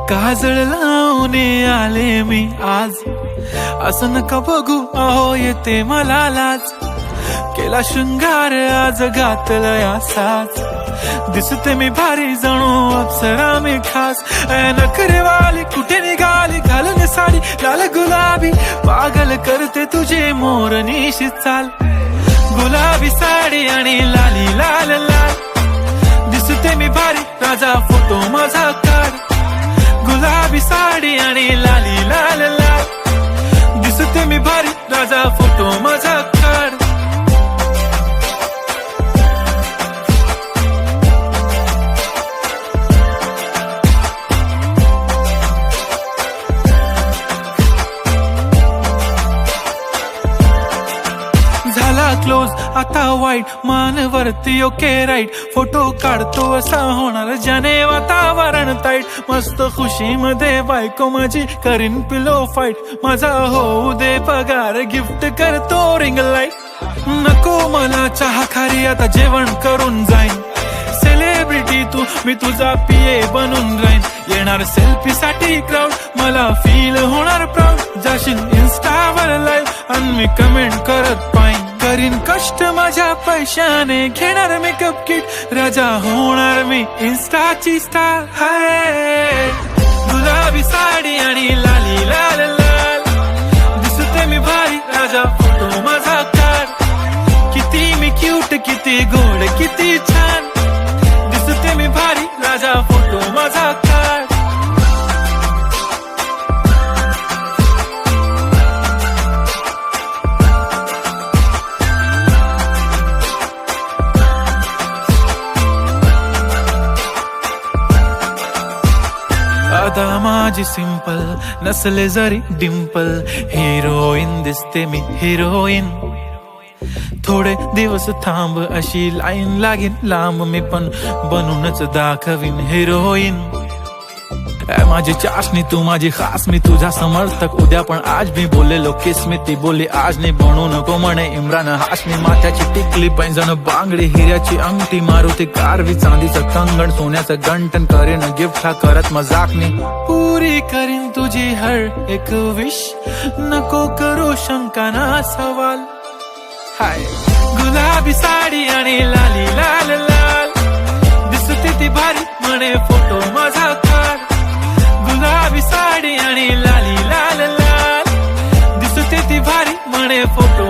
काजळ लावून आले मी आज, असं नका बघू अहो येते मला लाज. केला शृंगार आज घातलंय असाच, दिसते मी भारी जणू अप्सरा मी खास. नखरेवाली कुठे निघाली घालून साडी लाल गुलाबी, पागल करते तुझे मोरनीशी चाल. गुलाबी साडी आणि लाली लाल लाल, दिसते मी भारी राजा फोटो माझा काढ. गुलाबी साडी आणि लाली लाल लाल, दिसते मी भारी राजा फोटो माझा काढ. झाला क्लोज आता वाईट, मान वरती ओके राईट. फोटो काढतो असा होणार ज्याने वातावरण ताईट. मस्त खुशी मध्ये बायको माझी करीन पिलो फाईट. माझा होऊ दे पगार गिफ्ट करतो रिंग लाईट. नको मला चहा खारी आता जेवण करून जाईन. सेलिब्रिटी तू मी तुझा पिये बनून राहीन. येणार सेल्फी साठी क्राऊड मला फील होणार प्राऊड. जाशील इन्स्टावर लाईव्ह आणि मी कमेंट करत पाईन. करीन कष्ट माझ्या पैशाने घेणार मेकअप किट. राजा होणार मी इन्स्टाची स्टार. हाय गुलाबी साडी आणि लाली लाल लाल, दिसते मी भारी राजा फोटो माझा काढ. किती मी क्यूट किती गोड किती छान, दिसते मी भारी राजा फोटो माझा काढ. आता माझी सिंपल नसले जरी डिंपल, हिरोईन दिसते मी हिरोईन. थोडे दिवस थांब अशी लाईन लागेल लांब, मी पण बनूनच दाखवीन हिरोईन. माझी चाशनी तू माझी खास, मी तुझा समर्थक उद्या पण आज. मी बोललेलो किस मी ती बोलली आज नाही. बनू नको म्हणे इम्रान हाशमी. माथ्याची टिकली पैंजण बांगडी, हिऱ्याची अंगठी, मारुती कारवी, चांदीचं कंगण, सोन्याचं गंटन. करेन गिफ्ट हा करत मजाकनी. पुरी करीन तुझी हर एक विश, नको करू शंका ना सवाल. हाय गुलाबी साडी आणि लाली लाल लाल, दिसते ती भारी म्हणे फोटो माझा काढ. गुलाबी साडी आणि लाली लाल लाल, दिसते ती भारी म्हणे फोटो